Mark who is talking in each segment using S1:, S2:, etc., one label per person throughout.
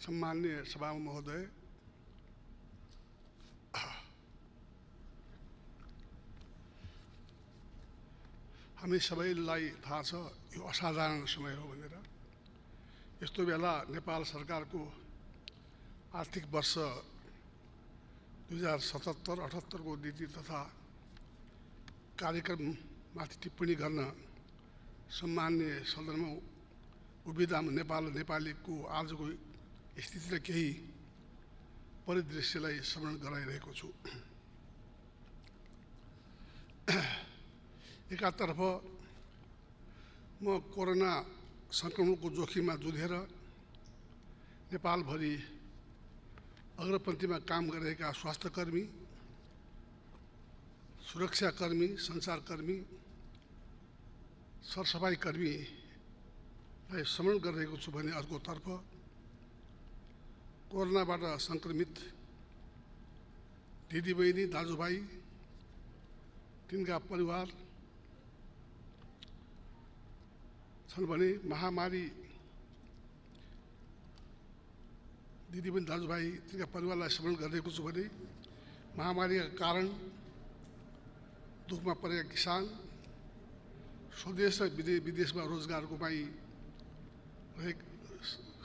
S1: सम्माननीय सभा महोदय, हामी सबैलाई थाहा छ यो असाधारण समय हो भनेर। यस्तो बेला नेपाल सरकारको आर्थिक वर्ष 2077-78 को नीति तथा कार्यक्रममाथि टिप्पणी गर्न सम्माननीय सदनमा उभिँदा नेपाल र नेपालीको आजको स्थिति र केही परिदृश्यलाई स्मरण गराइरहेको छु। एकातर्फ म कोरोना संक्रमणको जोखिममा जुधेर नेपालभरि अग्रपन्थीमा काम गरिरहेका स्वास्थ्यकर्मी, सुरक्षाकर्मी, सञ्चारकर्मी, सरसफाई कर्मीलाई स्मरण गरिरहेको छु भने अर्कोतर्फ कोरोनाबाट सङ्क्रमित दिदीबहिनी, दाजुभाइ, तिनका परिवार छन् भने महामारी दिदीबहिनी, दाजुभाइ, तिनका परिवारलाई स्मरण गरिरहेको छु भने महामारीका कारण दुःखमा परेका किसान, स्वदेश र विदेशमा रोजगार गुमाइरहेका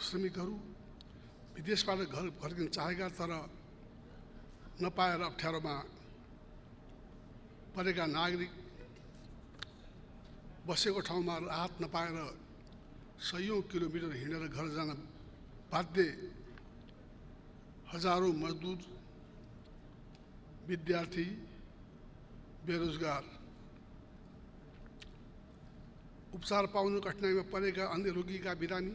S1: श्रमिकहरू, विदेशबाट घर फर्किन चाहेका तर नपाएर अप्ठ्यारोमा परेका नागरिक, बसेको ठाउँमा राहत नपाएर सयौं किलोमिटर हिँडेर घर जान बाध्य हजारौं मजदुर, विद्यार्थी, बेरोजगार, उपचार पाउन कठिनाइमा परेका अन्य रोगीका बिरामी,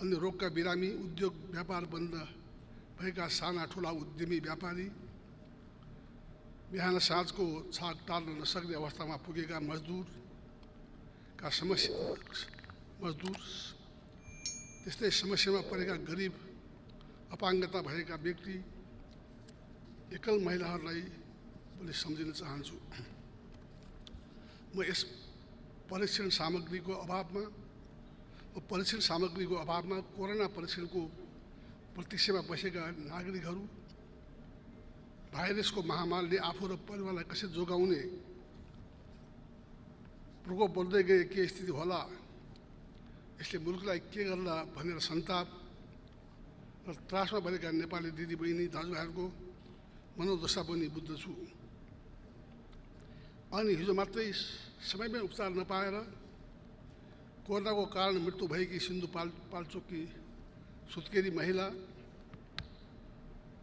S1: अन्य रोगका बिरामी, उद्योग व्यापार बन्द भएका साना ठुला उद्यमी व्यापारी, बिहान साँझको छाक टाल्न नसक्ने अवस्थामा पुगेका मजदुरका मजदुर, त्यस्तै समस्यामा परेका गरिब, अपाङ्गता भएका व्यक्ति, एकल महिलाहरूलाई पनि सम्झिन चाहन्छु। म यस परीक्षण सामग्रीको अभावमा कोरोना परीक्षणको प्रतीक्षामा बसेका नागरिकहरू, भाइरसको महामारीले आफू र परिवारलाई कसरी जोगाउने, प्रकोप बढ्दै गए के स्थिति होला, यसले मुलुकलाई के गर्ला भनेर सन्ताप र त्रासमा भएका नेपाली दिदीबहिनी, दाजुभाइहरूको मनोदशा पनि बुझ्दछु। अनि हिजो मात्रै समयमै उपचार नपाएर कोरोनाको कारण मृत्यु भएकी सिन्धुपाल्चोककी सुत्केरी महिला,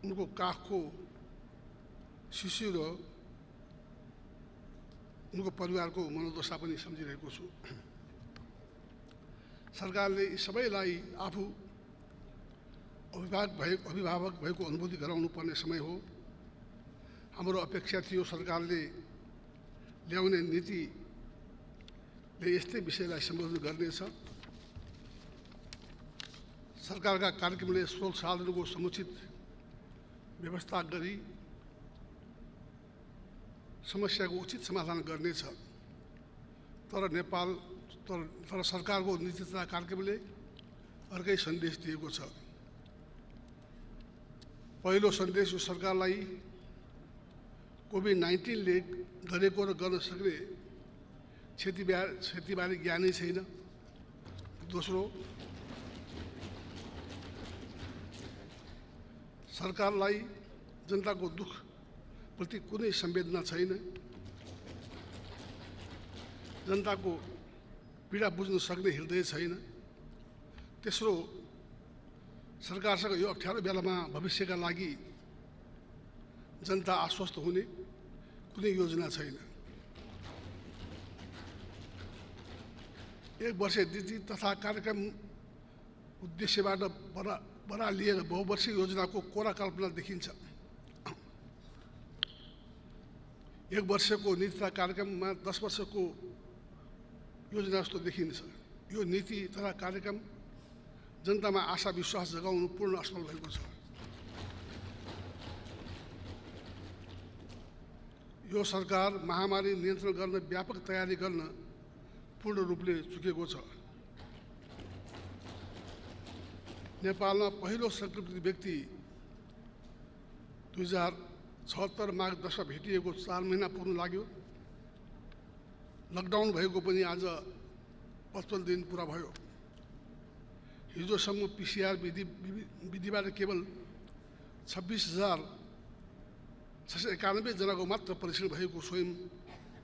S1: उनको काखको शिशु र उनको परिवारको मनोदशा पनि सम्झिरहेको छु। सरकारले यी सबैलाई आफू अभिभावक भएको अनुभूति गराउनु पर्ने समय हो। हाम्रो अपेक्षा थियो सरकारले ल्याउने नीतिले यस्तै विषयलाई सम्बोधन गर्नेछ। सरकारका कार्यक्रमले स्रोत साधनको समुचित व्यवस्था गरी समस्याको उचित समाधान गर्नेछ। तर सरकारको नीति तथा कार्यक्रमले अर्कै सन्देश दिएको छ। पहिलो सन्देश यो सरकारलाई कोभिड-19ले गरेको र गर्न सक्ने क्षतिबारे ज्ञानै छैन। दोस्रो, सरकारलाई जनताको दुःख प्रति कुनै संवेदना छैन। जनताको पीडा बुझ्न सक्ने हृदय छैन। तेस्रो, सरकारसँग यो अप्ठ्यारो बेलामा भविष्यका लागि जनता आश्वस्त हुने कुनै योजना छैन। एक वर्ष नीति तथा कार्यक्रम उद्देश्यबाट बरालिएर बहुवर्षीय योजनाको कोरा कल्पना देखिन्छ। एक वर्षको नीति तथा कार्यक्रममा 10 वर्षको योजना जस्तो देखिन्छ। यो नीति तथा कार्यक्रम जनतामा आशा विश्वास जगाउनु पूर्ण असफल भएको छ। यो सरकार महामारी नियन्त्रण गर्न व्यापक तयारी गर्न पूर्ण रूपले चुकेको छ। नेपालमा पहिलो संक्रमित व्यक्ति 2076 माघ 10 भेटिएको 4 महिना पुग्न लाग्यो। लकडाउन भएको पनि आज 55 दिन पुरा भयो। हिजोसम्म PCR विधिबाट केवल 26,691 जनाको मात्र परीक्षण भएको स्वयं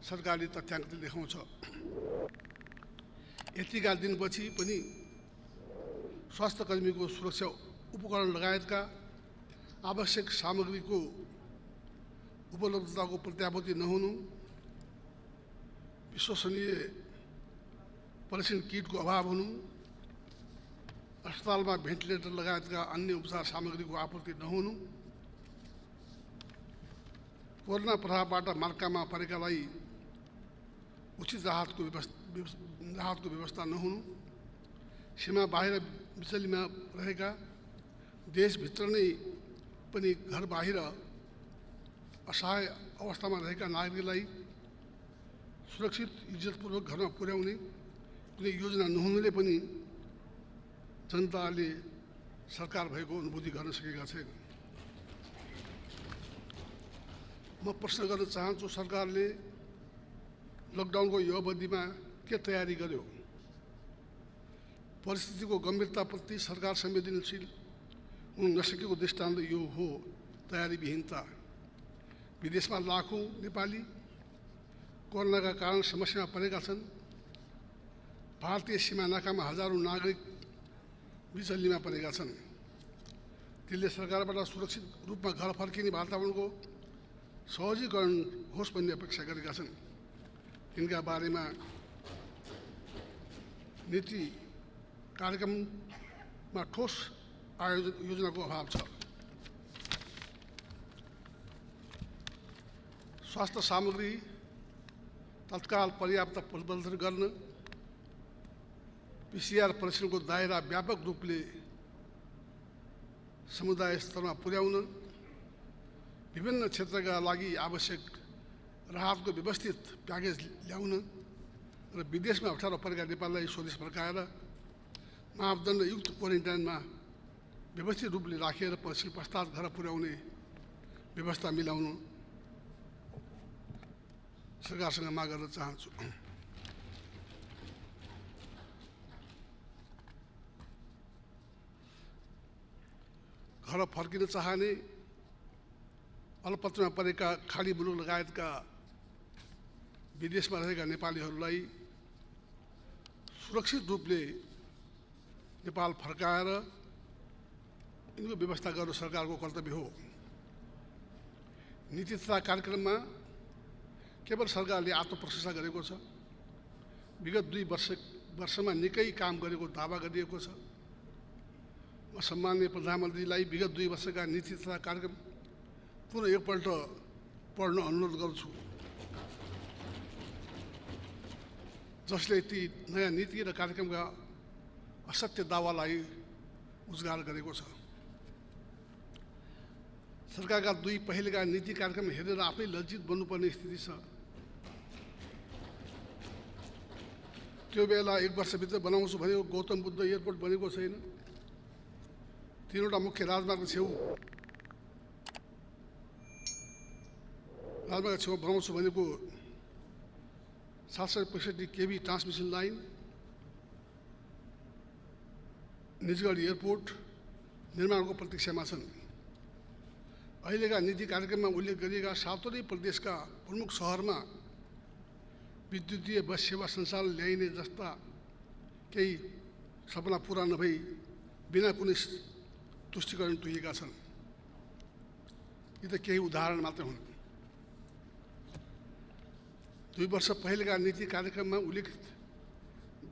S1: सरकारले तथ्याङ्कले देखाउँछ। यतिका दिनपछि पनि स्वास्थ्यकर्मीको सुरक्षा उपकरण लगायतका आवश्यक सामग्रीको उपलब्धताको प्रत्याभूति नहुनु, विश्वसनीय परीक्षण किटको अभाव हुनु, अस्पतालमा भेन्टिलेटर लगायतका अन्य उपचार सामग्रीको आपूर्ति नहुनु, कोरोना प्रभावबाट मार्कामा परेकालाई उचित राहतको व्यवस्था नहुनु, सीमा बाहिर विचलीमा रहेका, देशभित्र नै पनि घर बाहिर असहाय अवस्थामा रहेका नागरिकलाई सुरक्षित इज्जतपूर्वक घरमा पुर्याउने कुनै योजना नहुनुले पनि जनताले सरकार भएको अनुभूति गर्न सकेका छैन। म प्रश्न गर्न चाहन्छु, सरकारले लकडाउनको यो अवधिमा के तयारी गर्यो? परिस्थितिको गम्भीरताप्रति सरकार संवेदनशील हुन नसकेको दृष्टान्त यो हो तयारीविहीनता। विदेशमा लाखौं नेपाली कोरोनाका कारण समस्यामा परेका छन्। भारतीय सीमा नाकामा हजारौं नागरिक विचल्लीमा परेका छन्। तिनले सरकारबाट सुरक्षित रूपमा घर फर्किने वातावरणको सहजीकरण होस् भन्ने अपेक्षा गरेका छन्। तिनका बारेमा नीति कार्यक्रममा ठोस योजनाको अभाव छ। स्वास्थ्य सामग्री तत्काल पर्याप्त उपलब्ध गर्न, PCR परीक्षणको दायरा व्यापक रूपले समुदाय स्तरमा पुर्याउन, विभिन्न क्षेत्रका लागि आवश्यक राहतको व्यवस्थित प्याकेज ल्याउन र विदेशमा अप्ठ्यारो परेका नेपाललाई स्वदेश फर्काएर मापदण्डयुक्त क्वारेन्टाइनमा व्यवस्थित रूपले राखेर परीक्षण पश्चात घर पुर्याउने व्यवस्था मिलाउनु सरकारसँग माग गर्न चाहन्छु। घर फर्किन चाहने अलपत्रमा परेका खाडी मुलुक लगायतका विदेशमा रहेका नेपालीहरूलाई सुरक्षित रूपले नेपाल फर्काएर यिनको व्यवस्था गर्नु सरकारको कर्तव्य हो। नीति तथा कार्यक्रममा केवल सरकारले आत्मप्रशंसा गरेको छ। विगत 2 वर्षमा निकै काम गरेको दावा गरिएको छ। म सम्माननीय प्रधानमन्त्रीलाई विगत 2 वर्षका नीति तथा कार्यक्रम पुनः एकपल्ट पढ्न अनुरोध गर्छु, जसले ती नयाँ नीति र कार्यक्रमका असत्य दावालाई उजागर गरेको छ। सरकारका 2 पहिलेका नीति कार्यक्रम हेरेर आफै लज्जित बन्नुपर्ने स्थिति छ। त्यो बेला 1 वर्षभित्र बनाउँछु भनेको गौतम बुद्ध एयरपोर्ट बनेको छैन। 3वटा मुख्य राजमार्ग छेउ बनाउँछु भनेको 765 kV transmission line, Nijgadh airport निर्माणको प्रतीक्षामा छन्। अहिलेका नीति कार्यक्रममा उल्लेख गरिएका 7वटै प्रदेशका प्रमुख सहरमा विद्युतीय बस सेवा सञ्चालन ल्याइने जस्ता केही सपना पूरा नभई बिना कुनै तुष्टिकरण तुहिएका छन्। यी त केही उदाहरण मात्र हुन्। 2 वर्ष पहिलेका नीति कार्यक्रममा उल्लेखित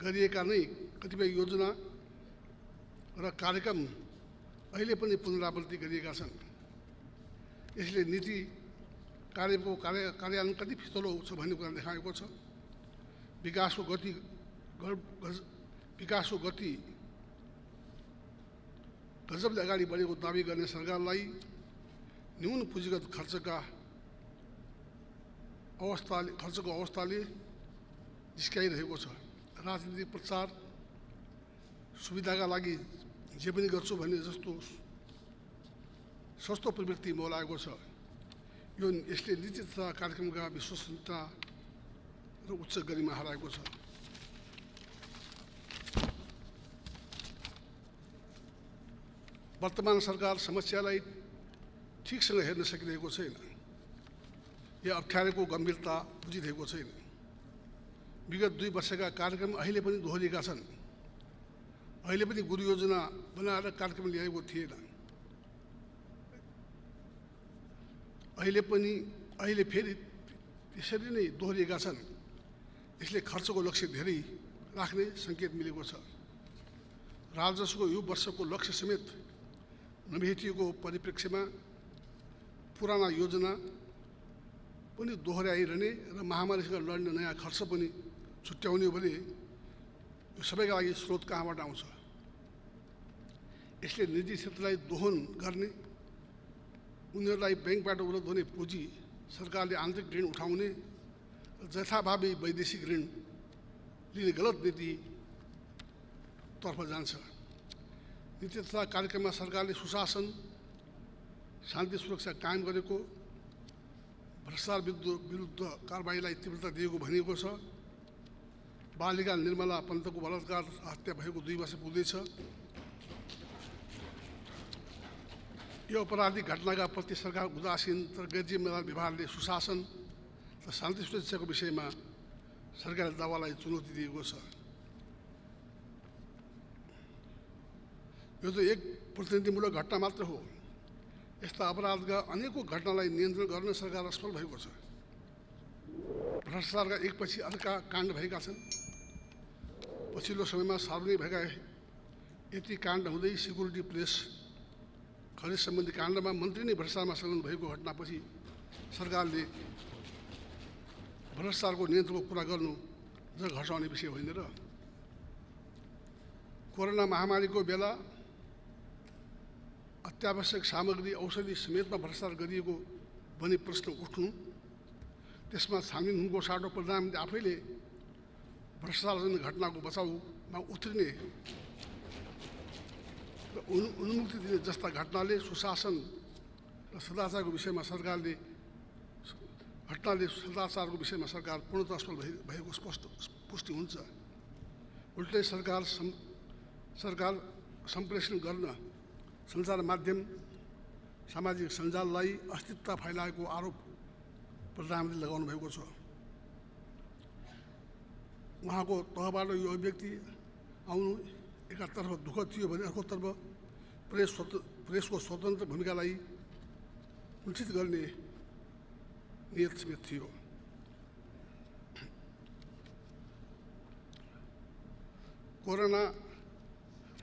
S1: गरिएका नै कतिपय योजना र कार्यक्रम अहिले पनि पुनरावृत्ति गरिएका छन्। यसले नीति कार्यको कार्यान्वयन कति फितलो छ भन्ने कुरा देखाएको छ। विकासको गति गजबले अगाडि बढेको दाबी गर्ने सरकारलाई न्यून पुँजीगत खर्चको अवस्थाले जिस्काइरहेको छ। राजनीतिक प्रचार सुविधाका लागि जे पनि गर्छु भन्ने जस्तो सस्तो प्रवृत्ति मौलाएको छ। यसले नीति तथा कार्यक्रमका विश्वसनीयता र उच्च गरिमा हराएको छ। वर्तमान सरकार समस्यालाई ठिकसँग हेर्न सकिरहेको छैन या अप्ठ्यारोको गम्भीरता बुझिरहेको छैन। विगत 2 वर्षका कार्यक्रम अहिले पनि दोहोरिएका छन्। अहिले पनि गुरु योजना बनाएर कार्यक्रम ल्याएको थिएन। अहिले फेरि त्यसरी नै दोहोरिएका छन्। यसले खर्चको लक्ष्य धेरै राख्ने सङ्केत मिलेको छ। राजस्वको यो वर्षको लक्ष्य समेत नभेटिएको परिप्रेक्ष्यमा पुराना योजना पनि दोहोऱ्याइरहने र महामारीसँग लड्ने नयाँ खर्च पनि छुट्याउने भने यो सबैका लागि स्रोत कहाँबाट आउँछ? यसले निजी क्षेत्रलाई दोहन गर्ने, उनीहरूलाई ब्याङ्कबाट उपलब्ध हुने पुँजी, सरकारले आन्तरिक ऋण उठाउने र जथाभावी वैदेशिक ऋण लिने गलत नीतितर्फ जान्छ। नीति तथा कार्यक्रममा सरकारले सुशासन, शान्ति सुरक्षा कायम गरेको, भ्रष्टाचार विरुद्ध कारबाहीलाई तीव्रता दिएको भनिएको छ। बालिका निर्मला पन्तको बलात्कार हत्या भएको 2 वर्ष पुग्दैछ। यो अपराधिक घटनाका प्रति सरकार उदासीन तर गैरजिम्मेदार व्यवहारले सुशासन र शान्ति सुरक्षाको विषयमा सरकारले दावालाई चुनौती दिएको छ। यो त एक प्रतिनिधिमूलक घटना मात्र हो। यस्ता अपराधका अनेकौं घटनालाई नियन्त्रण गर्न सरकार असफल भएको छ। भ्रष्टाचारका एकपछि अर्का काण्ड भएका छन्। पछिल्लो समयमा सार्वजनिक भएका यति काण्ड हुँदै सिक्युरिटी प्रेस खरिद सम्बन्धी काण्डमा मन्त्री नै भ्रष्टाचारमा संलग्न भएको घटनापछि सरकारले भ्रष्टाचारको नियन्त्रणको कुरा गर्नु जग हटाउने विषय होइन र? कोरोना महामारीको बेला अत्यावश्यक सामग्री, औषधि समेतमा भ्रष्टाचार गरिएको भनी प्रश्न उठ्नु, त्यसमा छानबिन हुनुको साटो प्रधानमन्त्री आफैले भ्रष्टाचारजन्य घटनाको बचाउमा उत्रिने र उन्मुक्ति दिने जस्ता घटनाले सुशासन र सदाचारको विषयमा सरकार पूर्णतः असफल भएको स्पष्ट पुष्टि हुन्छ। उल्टै सरकार सम्प्रेषण गर्न सञ्चार माध्यम, सामाजिक सञ्जाललाई अस्थिरता फैलाएको आरोप प्रधानमन्त्रीले लगाउनु भएको छ। उहाँको तहबाट यो अभिव्यक्ति आउनु एकातर्फ दुःखद थियो भने अर्कोतर्फ प्रेसको स्वतन्त्र भूमिकालाई कुण्ठित गर्ने नियत समेत थियो।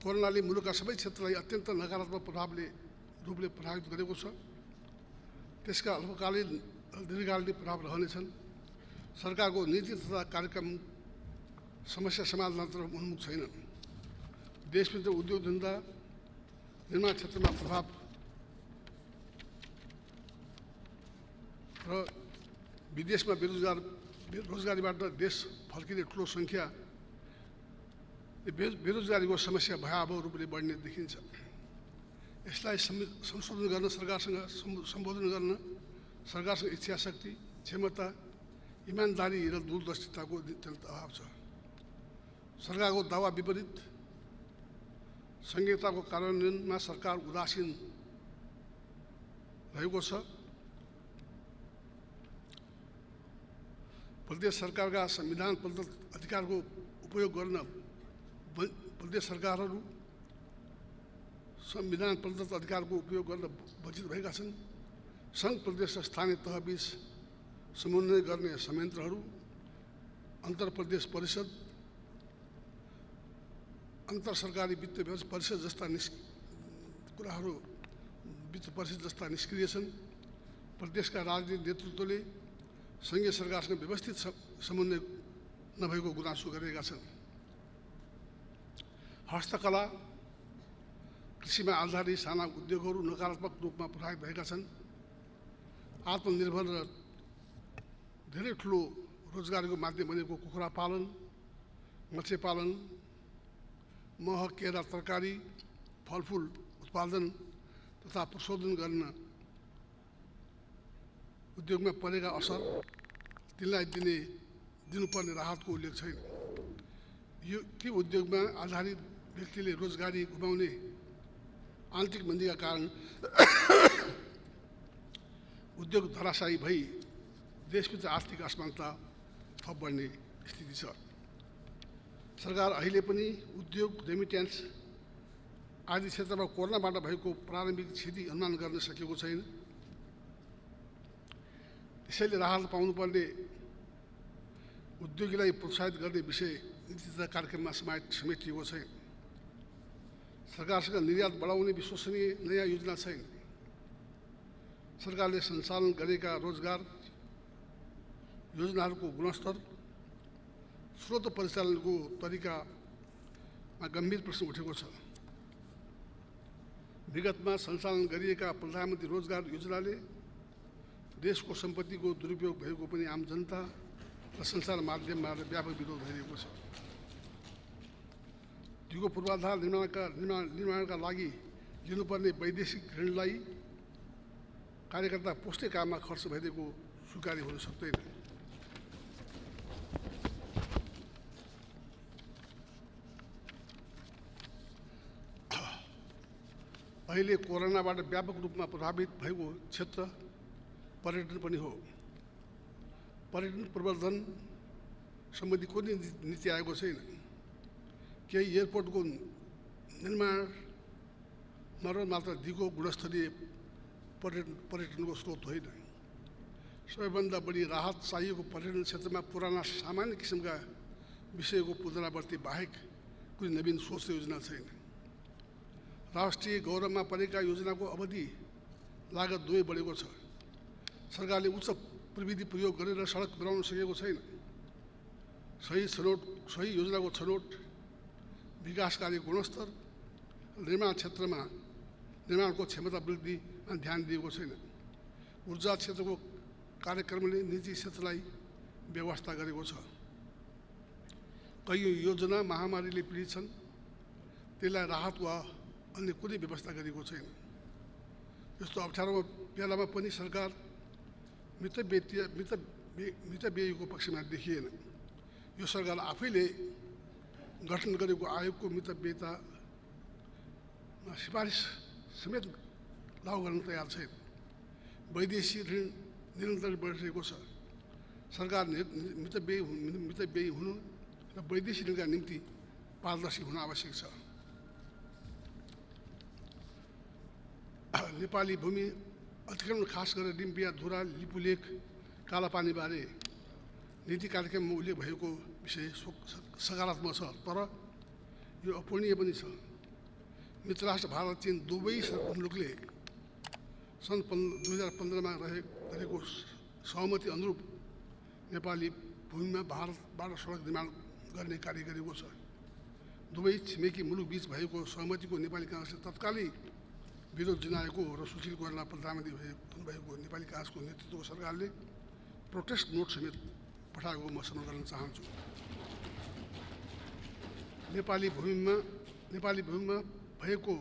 S1: कोरोनाले मुलुकका सबै क्षेत्रलाई अत्यन्त नकारात्मक रूपले प्रभावित गरेको छ। त्यसका अल्पकालीन र दीर्घकालीन प्रभाव रहनेछन्। सरकारको नीति तथा कार्यक्रम समस्या समाधानतर्फ उन्मुख छैनन्। देशभित्र उद्योग धन्दा, निर्माण क्षेत्रमा प्रभाव र विदेशमा बेरोजगारीबाट देश फर्किने ठुलो सङ्ख्या, बेरोजगारीको समस्या भयावह रूपले बढ्ने देखिन्छ। यसलाई संशोधन गर्न सम्बोधन गर्न सरकारसँग इच्छाशक्ति, क्षमता, इमान्दारी र दूरदर्शिताको अभाव छ। सरकारको दावा विपरीत संहिताको कार्यान्वयनमा सरकार उदासीन रहेको छ। प्रदेश सरकारका संविधान प्रदत्त अधिकारको उपयोग गर्न प्रदेश सरकारहरू संविधान प्रदत्त अधिकारको उपयोग गर्न वञ्चित भएका छन्। सङ्घ प्रदेश र स्थानीय तहबीच समन्वय गर्ने संयन्त्रहरू, अन्तर्प्रदेश परिषद, अन्तर सरकारी वित्त परिषद जस्ता निष्क्रिय छन्। प्रदेशका राजनीतिक नेतृत्वले सङ्घीय सरकारसँग व्यवस्थित समन्वय नभएको गुनासो गरेका छन्। हस्तकला, कृषिमा आधारित साना उद्योगहरू नकारात्मक रूपमा प्रभावित भएका छन्। आत्मनिर्भर र धेरै ठुलो रोजगारीको माध्यम बनेको कुखुरा पालन, मत्स्य पालन, मह, केरा, तरकारी, फलफुल उत्पादन तथा प्रशोधन गर्न उद्योगमा परेका असर तिनलाई दिनुपर्ने राहतको उल्लेख छैन। ती उद्योगमा आधारित व्यक्तिले रोजगारी गुमाउने आन्तरिक मन्दीका कारण उद्योग धराशायी भई देशभित्र आर्थिक असमानता थप बढ्ने स्थिति छ। सरकार अहिले पनि उद्योग, रेमिट्यान्स आदि क्षेत्रमा कोरोनाबाट भएको प्रारम्भिक क्षति अनुमान गर्न सकेको छैन। त्यसैले राहत पाउनुपर्ने उद्योगीलाई प्रोत्साहित गर्ने विषय नीति तथा कार्यक्रममा समेटिएको छैन। सरकारसँग निर्यात बढाउने विश्वसनीय नयाँ योजना छैन। सरकारले सञ्चालन गरेका रोजगार योजनाहरूको गुणस्तर, स्रोत परिचालनको तरिकामा गम्भीर प्रश्न उठेको छ। विगतमा सञ्चालन गरिएका प्रधानमन्त्री रोजगार योजनाले देशको सम्पत्तिको दुरुपयोग भएको पनि आम जनता र सञ्चार माध्यमबाट व्यापक विरोध भइरहेको छ। दिगो पूर्वाधार निर्माणका लागि लिनुपर्ने वैदेशिक ऋणलाई कार्यकर्ता पोस्टे काममा खर्च भइदिएको स्वीकार्य हुन सक्दैन। अहिले कोरोनाबाट व्यापक रूपमा प्रभावित भएको क्षेत्र पर्यटन पनि हो। पर्यटन प्रवर्धन सम्बन्धी कुनै नीति आएको छैन। केही एयरपोर्टको निर्माण मर्मत मात्र दिगो गुणस्तरीय पर्यटनको स्रोत होइन। सबैभन्दा बढी राहत चाहिएको पर्यटन क्षेत्रमा पुराना सामान्य किसिमका विषयको पुनरावृत्ति बाहेक कुनै नवीन सोच र योजना छैन। राष्ट्रिय गौरवमा परेका योजनाको अवधि लागत दुवै बढेको छ। सरकारले उच्च प्रविधि प्रयोग गरेर सडक बनाउन सकेको छैन। सही योजनाको छनौट, विकास कार्य गुणस्तर, निर्माण क्षेत्रमा निर्माणको क्षमता वृद्धिमा ध्यान दिएको छैन। ऊर्जा क्षेत्रको कार्यक्रमले निजी क्षेत्रलाई व्यवस्था गरेको छ। कैयौँ योजना महामारीले पीडित छन्, त्यसलाई राहत वा अन्य कुनै व्यवस्था गरेको छैन। यस्तो अप्ठ्यारो बेलामा पनि सरकार मितव्ययीको पक्षमा देखिएन। यो सरकार आफैले गठन गरेको आयोगको मितव्ययितामा सिफारिस समेत लागू गर्न तयार छैन। वैदेशिक ऋण निरन्तर बढिरहेको छ। सरकार मितव्ययी हुनु र वैदेशिक ऋणका निम्ति पारदर्शी हुन आवश्यक छ। नेपाली भूमि अतिक्रमण, खास गरेर डिम्पिया, धुरा, लिपुलेक, कालापानीबारे नीति कार्यक्रममा उल्लेख भएको विषय सकारात्मक छ, तर यो अपूर्णीय पनि छ। मित्र राष्ट्र भारत, चीन दुवै मुलुकले सन् 2015मा गरेको सहमति अनुरूप नेपाली भूमिमा भारतबाट सडक निर्माण गर्ने कार्य गरेको छ। दुवै छिमेकी मुलुक बीच भएको सहमतिको नेपाली काङ्ग्रेसले तत्कालै विरोध जनाएको र सुशील कोइराला प्रधानमन्त्री हुनुभएको नेपाली काङ्ग्रेसको नेतृत्वको सरकारले प्रोटेस्ट नोट समेत पठाएको म स्मरण गर्न चाहन्छु। नेपाली भूमिमा भएको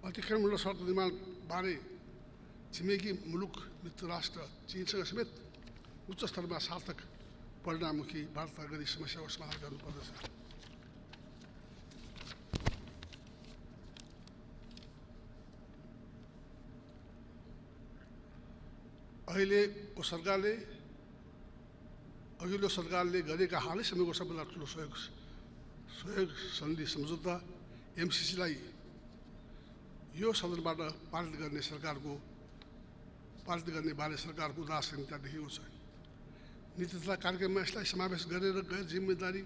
S1: अतिक्रमण र सडक निर्माण बारे छिमेकी मुलुक मित्र राष्ट्र चीनसँग समेत उच्च स्तरमा सार्थक परिणाममुखी वार्ता गरी समस्याको समाधान गर्नुपर्दछ। अघिल्लो सरकारले गरेका हालै समयको सबभन्दा ठुलो सहयोग सन्धि सम्झौता एमसिसीलाई यो सदनबाट पारित गर्ने बारे सरकारको उदासीनता देखिएको छ। नीति तथा कार्यक्रममा यसलाई समावेश गरेर गैर जिम्मेदारी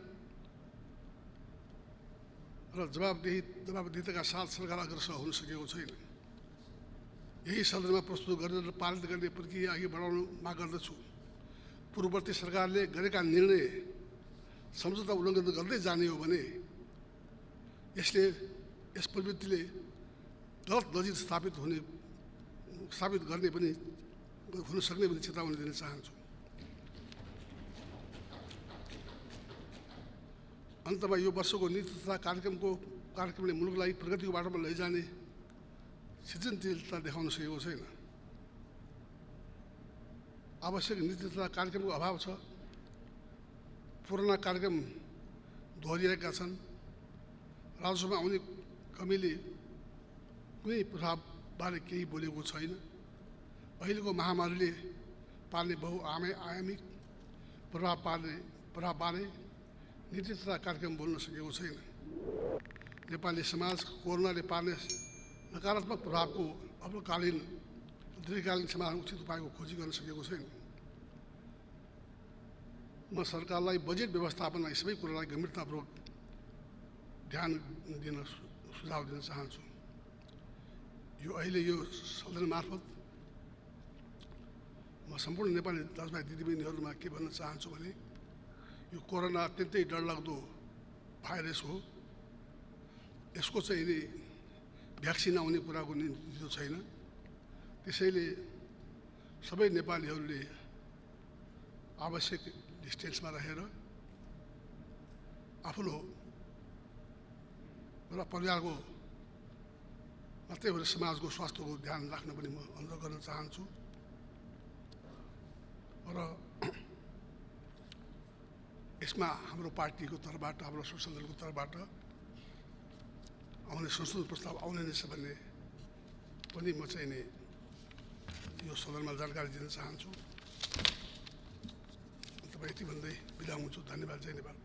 S1: र जवाबदेहिताका साथ सरकार अग्रसर हुन सकेको छैन। यही सदनमा प्रस्तुत गरेर पारित गर्ने प्रक्रिया अघि बढाउन माग गर्दछु। पूर्ववर्ती सरकारले गरेका निर्णय सम्झौता उल्लङ्घन गर्दै जाने हो भने यस प्रवृत्तिले गलत नजिर स्थापित गर्ने पनि हुन सक्ने पनि चेतावनी दिन चाहन्छु। अन्तमा यो वर्षको नीति तथा कार्यक्रमको कार्यक्रमले मुलुकलाई प्रगतिको बाटोमा लैजाने सृजनशीलता देखाउन सकेको छैन। आवश्यक नीति तथा कार्यक्रमको अभाव छ। पुराना कार्यक्रम दोहोरिएका छन्। राजस्वमा आउने कमीले कुनै प्रभावबारे केही बोलेको छैन। अहिलेको महामारीले पार्ने बहुआयामिक प्रभावबारे नीति तथा कार्यक्रम बोल्न सकेको छैन। नेपाली समाज कोरोनाले पार्ने नकारात्मक प्रभावको अल्पकालीन दीर्घकालीन समाधान उचित उपायको खोजी गर्न सकेको छैन। म सरकारलाई बजेट व्यवस्थापनमा यी सबै कुरालाई गम्भीरतापूर्वक ध्यान दिन सुझाव दिन चाहन्छु। अहिले यो सदन मार्फत म सम्पूर्ण नेपाली दाजुभाइ दिदीबहिनीहरूमा के भन्न चाहन्छु भने यो कोरोना अत्यन्तै डरलाग्दो भाइरस हो। यसको चाहिँ नि भ्याक्सिन आउने कुराको निश्चित छैन। त्यसैले सबै नेपालीहरूले आवश्यक डिस्टेन्समा रहेर आफ्नो र परिवारको मात्रै हो समाजको स्वास्थ्यको ध्यान राख्न पनि म अनुरोध गर्न चाहन्छु। र यसमा हाम्रो पार्टीको तर्फबाट हाम्रो संसदीय दलको तर्फबाट आउने संशोधन प्रस्ताव आउने नै छ भन्ने पनि म चाहिँ नि यो सदनमा जानकारी दिन चाहन्छु। तपाईँ यति भन्दै बिदा हुन्छु। धन्यवाद। जय नेपाल।